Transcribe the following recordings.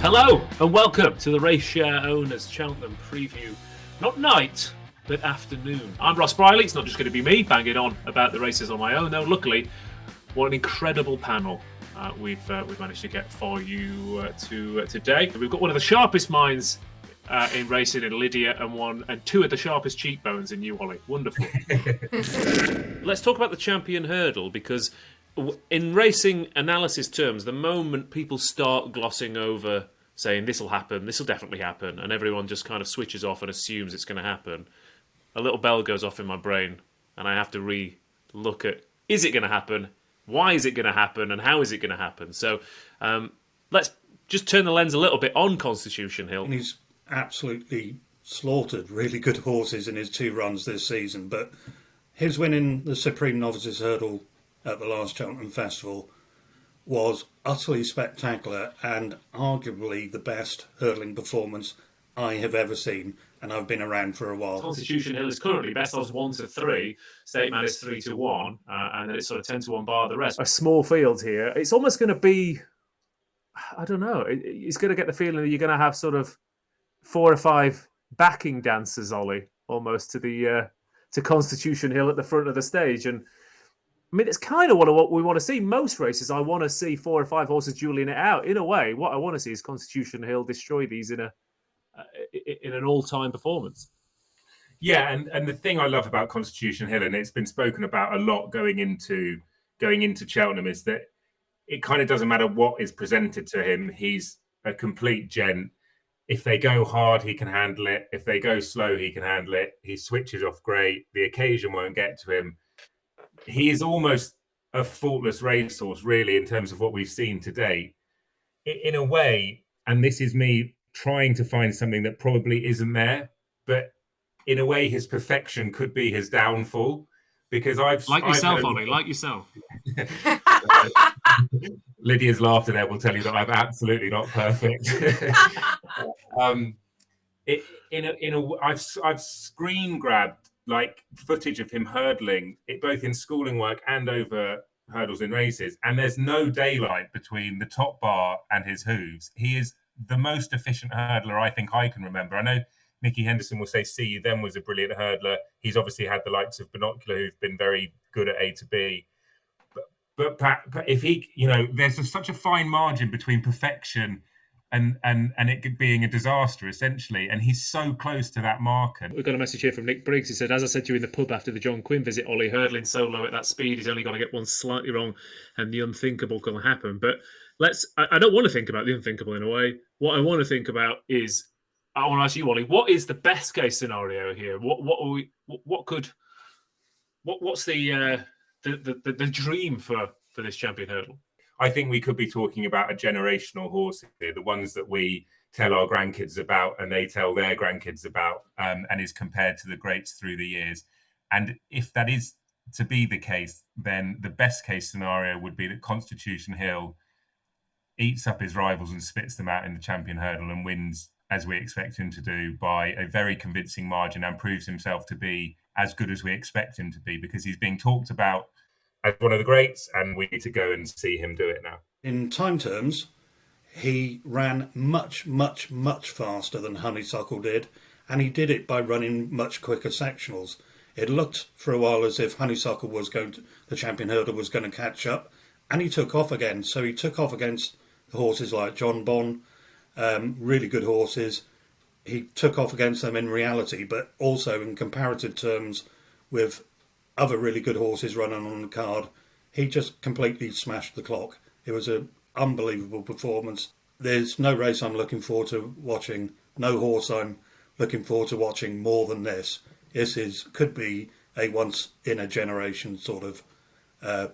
Hello and welcome to the RaceShare Owners Cheltenham preview. Not night, but afternoon. I'm Ross Brierley. It's not just going to be me banging on about the races on my own, though. Luckily, what an incredible panel we've managed to get for you today. We've got one of the sharpest minds in racing in Lydia and two of the sharpest cheekbones in you, Ollie. Wonderful. Let's talk about the champion hurdle, because in racing analysis terms, the moment people start glossing over saying this will happen, this will definitely happen, and everyone just kind of switches off and assumes it's going to happen, a little bell goes off in my brain and I have to re-look at, is it going to happen? Why is it going to happen? And how is it going to happen? So let's just turn the lens a little bit on Constitution Hill. And he's absolutely slaughtered really good horses in his two runs this season, but his win in the Supreme Novices Hurdle at the last Cheltenham Festival was utterly spectacular and arguably the best hurdling performance I have ever seen, and I've been around for a while. Constitution Hill is currently best odds 1-3, State Man is 3-1, and then it's sort of 10-1 bar the rest. A small field here. It's almost going to be, I don't know, it's going to get the feeling that you're going to have sort of 4 or 5 backing dancers, Ollie, almost to Constitution Hill at the front of the stage. And I mean, it's kind of what we want to see. Most races, I want to see 4 or 5 horses dueling it out. In a way, what I want to see is Constitution Hill destroy these in an all-time performance. Yeah, and the thing I love about Constitution Hill, and it's been spoken about a lot going into Cheltenham, is that it kind of doesn't matter what is presented to him. He's a complete gent. If they go hard, he can handle it. If they go slow, he can handle it. He switches off great. The occasion won't get to him. He is almost a faultless racehorse, really, in terms of what we've seen today. In a way, and this is me trying to find something that probably isn't there, but in a way, his perfection could be his downfall. Because I've Ollie, like yourself. Lydia's laughter there will tell you that I'm absolutely not perfect. I've screen grabbed like footage of him hurdling it both in schooling work and over hurdles in races, and there's no daylight between the top bar and his hooves. He is the most efficient hurdler I think I can remember. I know Nicky Henderson will say See You Then was a brilliant hurdler. He's obviously had the likes of Binocular who've been very good at A to B. But if he, there's such a fine margin between perfection and it being a disaster, essentially. And he's so close to that marker. We've got a message here from Nick Briggs. He said, as I said to you in the pub after the John Quinn visit, Ollie, hurdling so low at that speed, he's only got to get one slightly wrong and the unthinkable can happen. But I don't want to think about the unthinkable in a way. What I want to think about is, I want to ask you, Ollie, what is the best case scenario here? What's the dream for this champion hurdle? I think we could be talking about a generational horse here, the ones that we tell our grandkids about and they tell their grandkids about, and is compared to the greats through the years. And if that is to be the case, then the best case scenario would be that Constitution Hill eats up his rivals and spits them out in the champion hurdle and wins, as we expect him to do, by a very convincing margin and proves himself to be as good as we expect him to be, because he's being talked about as one of the greats, and we need to go and see him do it now. In time terms, he ran much, much, much faster than Honeysuckle did, and he did it by running much quicker sectionals. It looked for a while as if Honeysuckle the champion hurdle was going to catch up, and he took off again. So he took off against the horses like John Bon, really good horses. He took off against them in reality, but also in comparative terms with other really good horses running on the card. He just completely smashed the clock. It was an unbelievable performance. There's no race I'm looking forward to watching, no horse I'm looking forward to watching more than this. Could be a once-in-a-generation sort of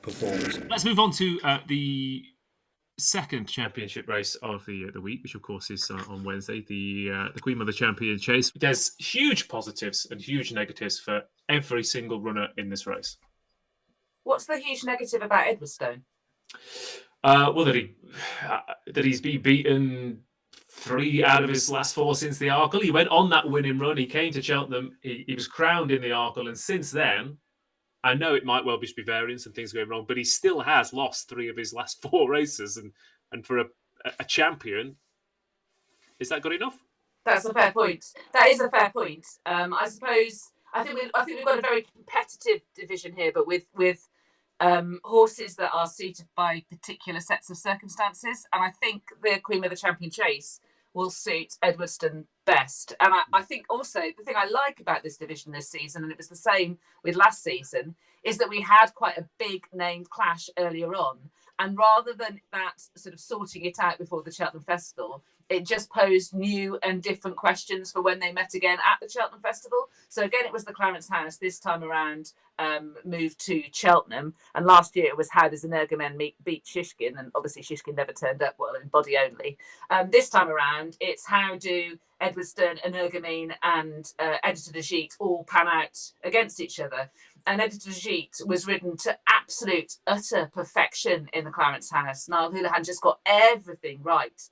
performance. Let's move on to the second championship race of the week, which of course is on Wednesday, the Queen Mother Champion Chase. There's huge positives and huge negatives for every single runner in this race. What's the huge negative about Edwardstone? Well, that he's been beaten 3 out of his last 4 since the Arkle. He went on that winning run. He came to Cheltenham. He was crowned in the Arkle, and since then, I know it might well just be variance and things going wrong, but he still has lost 3 of his last 4 races. And for a champion, Is that good enough? That's a fair point. That is a fair point. I suppose I think we've got a very competitive division here, but with horses that are suited by particular sets of circumstances. And I think the Queen of the Champion Chase will suit Edwardstone best. And I think also the thing I like about this division this season, and it was the same with last season, is that we had quite a big named clash earlier on. And rather than that sort of sorting it out before the Cheltenham Festival, it just posed new and different questions for when they met again at the Cheltenham Festival. So again, it was the Clarence House this time around, moved to Cheltenham. And last year it was how does Energumen beat Shishkin? And obviously Shishkin never turned up, well, in body only. This time around, it's how do Edwardstone, Energumen and Editor de Gite all pan out against each other. And Editor de Gite was ridden to absolute, utter perfection in the Clarence House. Niall Houlihan just got everything right.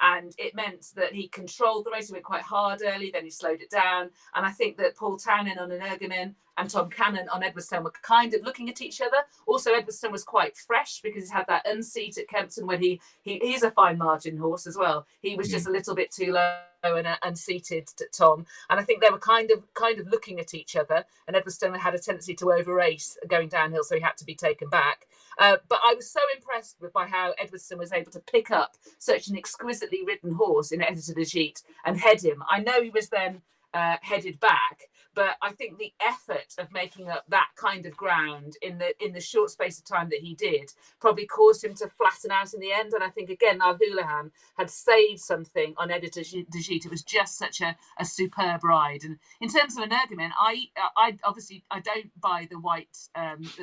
And it meant that he controlled the race. He went quite hard early, then he slowed it down. And I think that Paul Townend on Energumen and Tom Cannon on Edwardstone were kind of looking at each other. Also, Edwardstone was quite fresh because he's had that unseat at Kempton when he's a fine margin horse as well. He was just a little bit too low and unseated to Tom. And I think they were kind of looking at each other. And Edwardstone had a tendency to over race going downhill, so he had to be taken back. But I was so impressed by how Edwardstone was able to pick up such an exquisitely ridden horse in Editor de Gite and head him. I know he was then headed back, but I think the effort of making up that kind of ground in the short space of time that he did probably caused him to flatten out in the end. And I think again, Niall Houlihan had saved something on Editor de Gite. It was just such a superb ride. And in terms of Energumen, I obviously I don't buy the white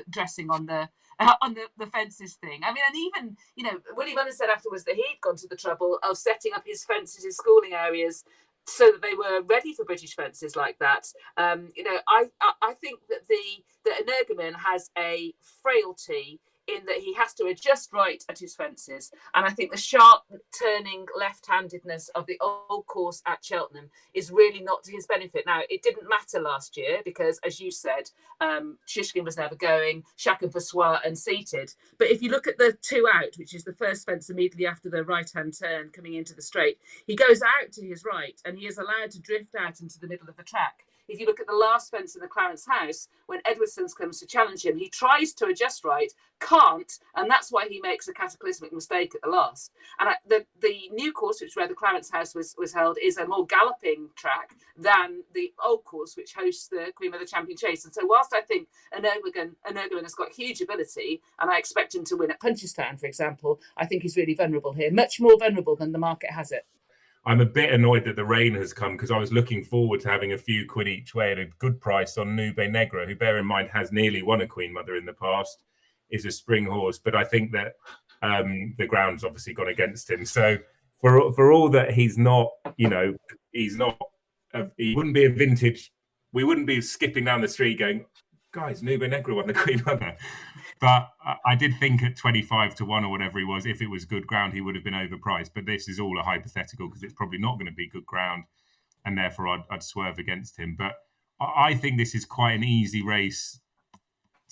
dressing on the fences thing. I mean, and even, you know, Willie Mullins said afterwards that he'd gone to the trouble of setting up his fences, his schooling areas, so that they were ready for British fences like that. You know, I think that Energumen has a frailty in that he has to adjust right at his fences. And I think the sharp turning left-handedness of the old course at Cheltenham is really not to his benefit. Now, it didn't matter last year because, as you said, Shishkin was never going, Chacun Pour Soi unseated. But if you look at the 2 out, which is the first fence immediately after the right-hand turn coming into the straight, he goes out to his right and he is allowed to drift out into the middle of the track. If you look at the last fence in the Clarence House, when Edwardstone comes to challenge him, he tries to adjust right, can't, and that's why he makes a cataclysmic mistake at the last. And the new course, which where the Clarence House was held, is a more galloping track than the old course, which hosts the Queen of the Champion Chase. And so whilst I think Energumen has got huge ability, and I expect him to win at Punchestown, for example, I think he's really vulnerable here, much more vulnerable than the market has it. I'm a bit annoyed that the rain has come because I was looking forward to having a few quid each way at a good price on Nube Negra, who, bear in mind, has nearly won a Queen Mother in the past, is a spring horse. But I think that the ground's obviously gone against him. So for all that he's not, you know, he wouldn't be a vintage. We wouldn't be skipping down the street going, guys, Nube Negra won the Queen Mother. But I did think at 25 to 1 or whatever he was, if it was good ground, he would have been overpriced. But this is all a hypothetical because it's probably not going to be good ground. And therefore, I'd swerve against him. But I think this is quite an easy race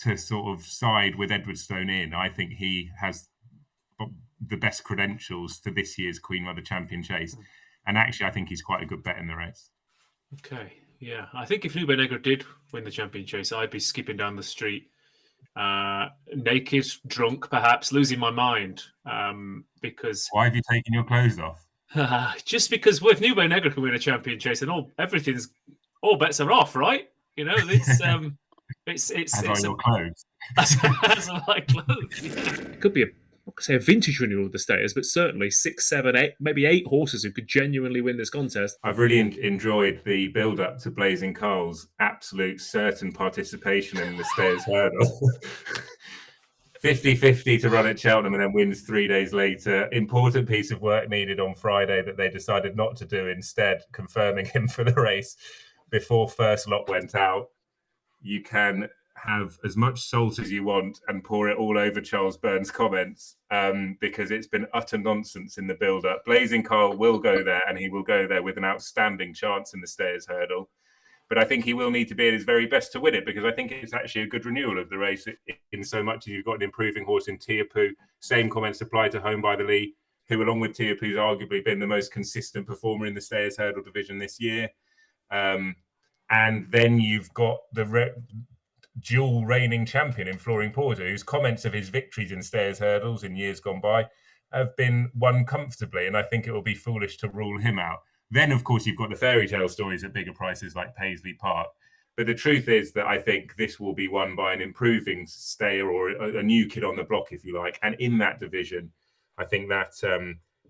to sort of side with Edwardstone in. I think he has the best credentials for this year's Queen Mother Champion Chase. And actually, I think he's quite a good bet in the race. Okay, yeah. I think if Nube Negra did win the Champion Chase, I'd be skipping down the street naked, drunk, perhaps, losing my mind. Because why have you taken your clothes off? Just because if Nube Negra can win a Champion Chase, then all bets are off, right? You know, it's as are your clothes. As are my clothes. It could be a vintage renewal of the Stayers, but certainly 6, 7, 8, maybe 8 horses who could genuinely win this contest. I've really enjoyed the build-up to Blazing Coal's absolute certain participation in the Stayers hurdle. 50-50 to run at Cheltenham and then wins 3 days later. Important piece of work needed on Friday that they decided not to do, instead confirming him for the race before first lot went out. You can have as much salt as you want and pour it all over Charles Burns' comments because it's been utter nonsense in the build-up. Blazing Coal will go there, and he will go there with an outstanding chance in the Stayers hurdle. But I think he will need to be at his very best to win it, because I think it's actually a good renewal of the race in so much as you've got an improving horse in Tiapu. Same comments apply to Home by the Lee, who, along with Tiapu, has arguably been the most consistent performer in the Stayers Hurdle division this year. And then you've got the dual reigning champion in Flooring Porter, whose comments of his victories in Stayers Hurdles in years gone by have been won comfortably, and I think it will be foolish to rule him out. Then, of course, you've got the fairy tale stories at bigger prices like Paisley Park. But the truth is that I think this will be won by an improving stayer or a new kid on the block, if you like. And in that division, I think that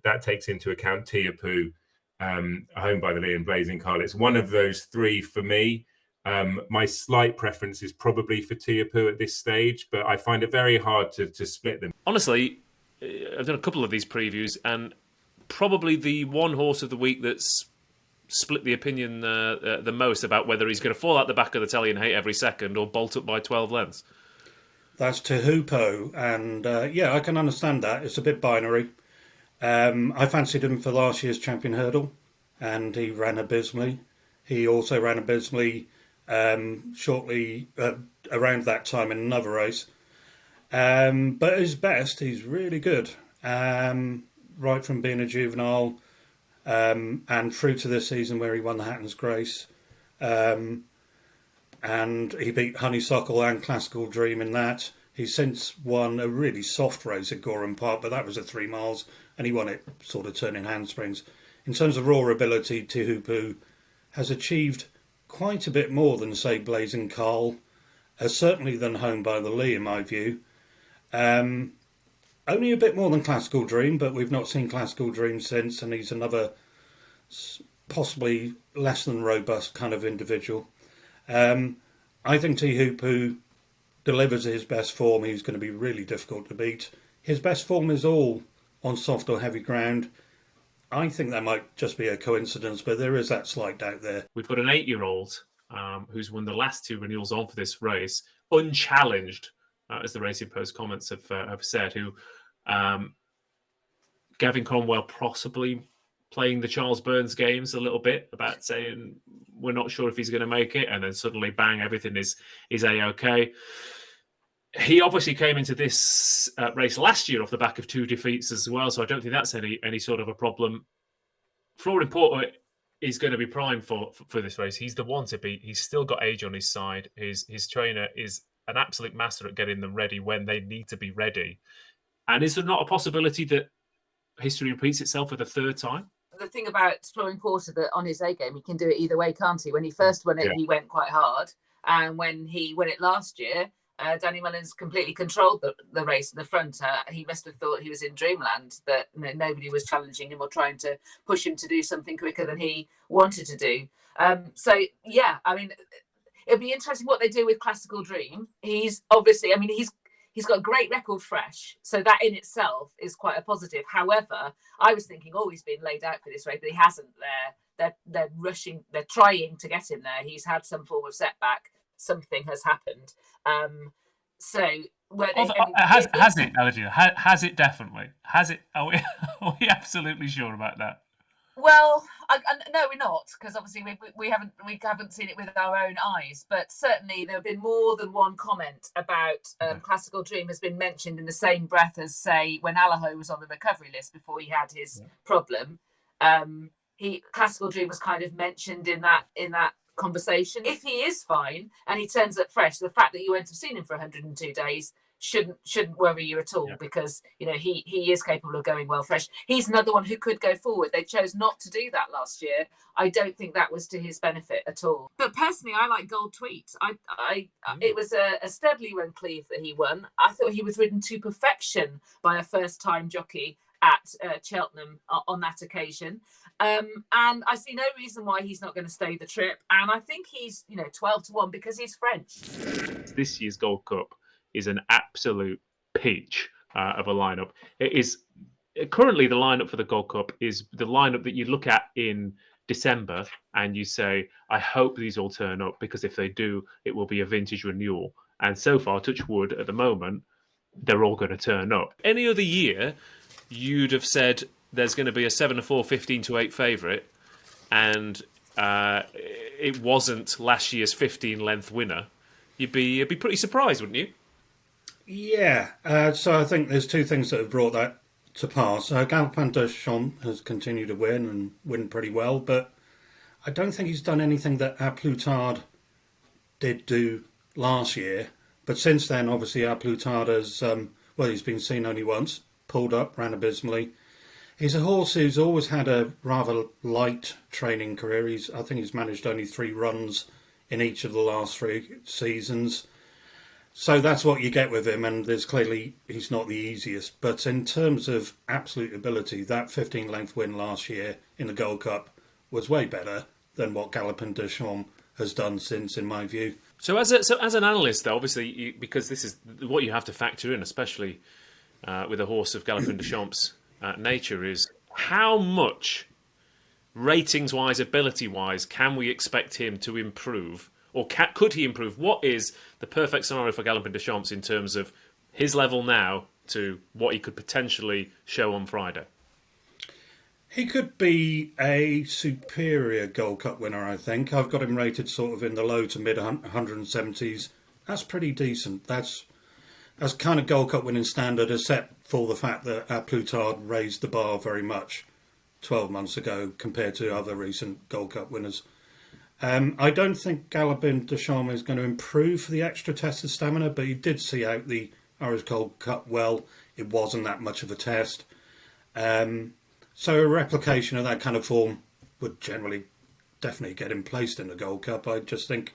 that takes into account Tiapu, Home by the Lee and Blazing Carl. It's one of those three for me. My slight preference is probably for Tiapu at this stage, but I find it very hard to split them. Honestly, I've done a couple of these previews, and probably the one horse of the week that's split the opinion the most about whether he's going to fall out the back of the telly and hate every second or bolt up by 12 lengths. That's Tehupo, and yeah, I can understand that. It's a bit binary. I fancied him for last year's Champion Hurdle, and he ran abysmally. He also ran abysmally shortly around that time in another race. But at his best, he's really good. Right from being a juvenile and through to this season where he won the Hatton's Grace. And he beat Honeysuckle and Classical Dream in that. He's since won a really soft race at Gorham Park, but that was at 3 miles, and he won it sort of turning handsprings. In terms of raw ability, Tehupu has achieved quite a bit more than, say, Blazing Carl, certainly than Home by the Lee, in my view. Only a bit more than Classical Dream, but we've not seen Classical Dream since, and he's another possibly less than robust kind of individual. I think Tehupu delivers his best form. He's going to be really difficult to beat. His best form is all on soft or heavy ground. I think that might just be a coincidence, but there is that slight doubt there. We've got an 8-year-old who's won the last 2 renewals on for this race, unchallenged, as the Racing Post comments have said, who Gavin Cromwell possibly playing the Charles Burns games a little bit about saying we're not sure if he's going to make it, and then suddenly bang, everything is A-OK. He obviously came into this race last year off the back of 2 defeats as well, so I don't think that's any sort of a problem. Flooring Porter is going to be primed for this race. He's the one to beat. He's still got age on his side. His trainer is an absolute master at getting them ready when they need to be ready. And is there not a possibility that history repeats itself for the 3rd time? The thing about Flooring Porter, that on his A game, he can do it either way, can't he? When he first won it, he went quite hard. And when he won it last year, Danny Mullins completely controlled the race in the front. He must have thought he was in dreamland, that nobody was challenging him or trying to push him to do something quicker than he wanted to do. So, yeah, I mean, it'll be interesting what they do with Classical Dream. He's obviously, I mean, he's got a great record fresh, so that in itself is quite a positive. However, I was thinking, he's been laid out for this race, but he hasn't. They're rushing, they're trying to get him there. He's had some form of setback. Something has happened. So has it, Lydia? Has it definitely? Has it? Are we absolutely sure about that? Well, no, we're not, because obviously we haven't seen it with our own eyes. But certainly there have been more than one comment about Classical Dream has been mentioned in the same breath as, say, when Allaho was on the recovery list before he had his problem. Classical Dream was kind of mentioned in that conversation. If he is fine and he turns up fresh, the fact that you won't have seen him for 102 days shouldn't worry you at all, because he is capable of going well fresh. He's another one who could go forward. They chose not to do that last year. I don't think that was to his benefit at all. But personally, I like Gold Tweet. It was a steadily run Cleve that he won. I thought he was ridden to perfection by a first-time jockey at Cheltenham on that occasion. And I see no reason why he's not going to stay the trip. And I think he's 12-1 because he's French. This year's Gold Cup is an absolute peach of a lineup. It is currently the lineup for the Gold Cup is the lineup that you look at in December and you say, I hope these all turn up, because if they do, it will be a vintage renewal. And so far, touch wood, at the moment, they're all going to turn up. Any other year, you'd have said there's going to be a 7-4, 15-8 favourite, and it wasn't last year's 15-length winner. You'd be pretty surprised, wouldn't you? Yeah. So I think there's 2 things that have brought that to pass. Galopin de Champs has continued to win and win pretty well, but I don't think he's done anything that A Plutard did do last year. But since then, obviously, A Plutard has, he's been seen only once, pulled up, ran abysmally. He's a horse who's always had a rather light training career. I think he's managed only 3 runs in each of the last 3 seasons. So that's what you get with him, and there's clearly he's not the easiest. But in terms of absolute ability, that 15-length win last year in the Gold Cup was way better than what Galopin de Champs has done since, in my view. So as an analyst, though, obviously, because this is what you have to factor in, especially with a horse of Galopin de Champs' nature, is how much ratings-wise, ability-wise, can we expect him to improve? Or could he improve? What is the perfect scenario for Galopin de Champs in terms of his level now to what he could potentially show on Friday? He could be a superior Gold Cup winner, I think. I've got him rated sort of in the low to mid 170s. That's pretty decent. That's kind of Gold Cup winning standard, except for the fact that A Plutard raised the bar very much 12 months ago compared to other recent Gold Cup winners. I don't think Galopin de Champs is going to improve for the extra test of stamina, but he did see out the Irish Gold Cup well. It wasn't that much of a test. So a replication of that kind of form would definitely get him placed in the Gold Cup. I just think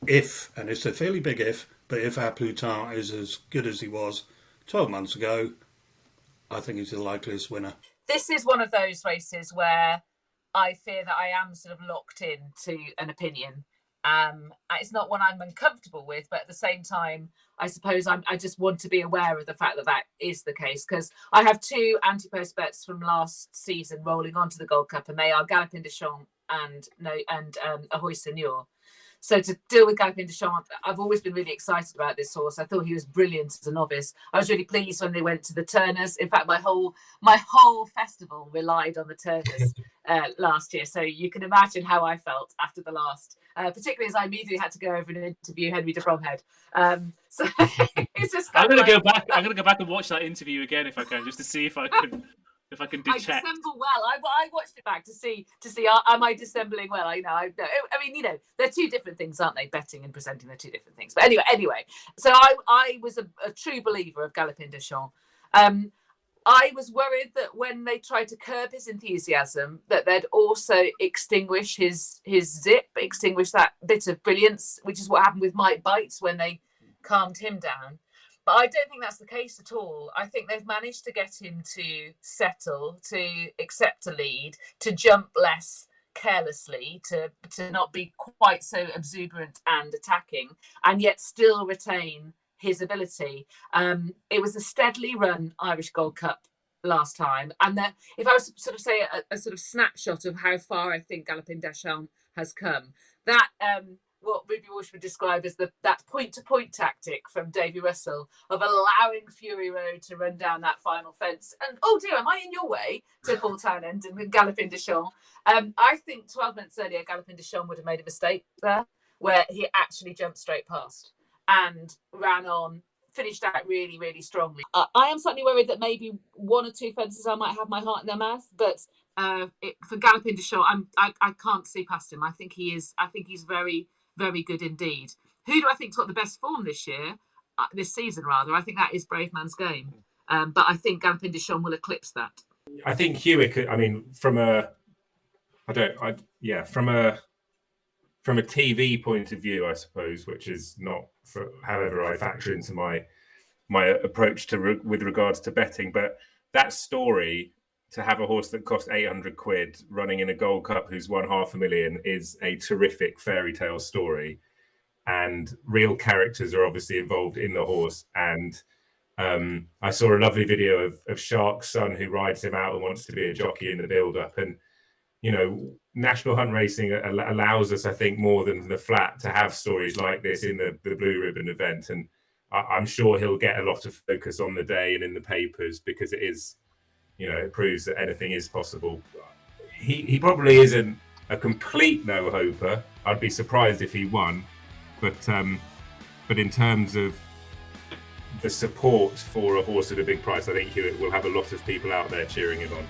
if, and it's a fairly big if, but if A Plutard is as good as he was 12 months ago, I think he's the likeliest winner. This is one of those races where I fear that I am sort of locked into an opinion. It's not one I'm uncomfortable with, but at the same time, I suppose I just want to be aware of the fact that that is the case, because I have 2 anti-post bets from last season rolling onto the Gold Cup, and they are Galopin de Champs and Ahoy Seigneur. So to deal with Galopin de Champs, I've always been really excited about this horse. I thought he was brilliant as a novice. I was really pleased when they went to the Turners. In fact, my whole festival relied on the Turners last year. So you can imagine how I felt after the last, particularly as I immediately had to go over and interview Henry de Bromhead. So it's just. I'm going to go back. I'm going to go back and watch that interview again if I can, just to see if I can. If I can detect. I dissemble well. I watched it back to see am I dissembling well? I mean, they're 2 different things, aren't they? Betting and presenting, they're 2 different things. But anyway. So I was a true believer of Galopin de Champs. I was worried that when they tried to curb his enthusiasm, that they'd also extinguish his zip, extinguish that bit of brilliance, which is what happened with Mike Bites when they calmed him down. But I don't think that's the case at all. I think they've managed to get him to settle, to accept a lead, to jump less carelessly, to not be quite so exuberant and attacking, and yet still retain his ability. It was a steadily run Irish Gold Cup last time. And that, if I was to sort of say a sort of snapshot of how far I think Galopin de Champs has come, that what Ruby Walsh would describe as that point-to-point tactic from Davy Russell of allowing Fury Road to run down that final fence. And, oh dear, am I in your way? To Paul Townend and Galopin de Champs. I think 12 months earlier, Galopin de Champs would have made a mistake there, where he actually jumped straight past and ran on, finished out really, really strongly. I am slightly worried that maybe 1 or 2 fences I might have my heart in their mouth, but for Galopin de Champs, I can't see past him. I think he's very, very good indeed. Who do I think's got the best form this year? This season, rather. I think that is Brave Man's Game. But I think Galopin de Champs will eclipse that. I think Hewitt. I mean, from a TV point of view, I suppose, which is not for however I factor into my approach with regards to betting, but that story, to have a horse that cost 800 quid running in a Gold Cup who's won $500,000 is a terrific fairy tale story. And real characters are obviously involved in the horse. And I saw a lovely video of Shark's son who rides him out and wants to be a jockey in the build-up. And, National Hunt Racing allows us, I think, more than the flat to have stories like this in the Blue Ribbon event. And I'm sure he'll get a lot of focus on the day and in the papers because it is... it proves that anything is possible. He probably isn't a complete no-hoper. I'd be surprised if he won. But in terms of the support for a horse at a big price, I think Hewitt will have a lot of people out there cheering him on.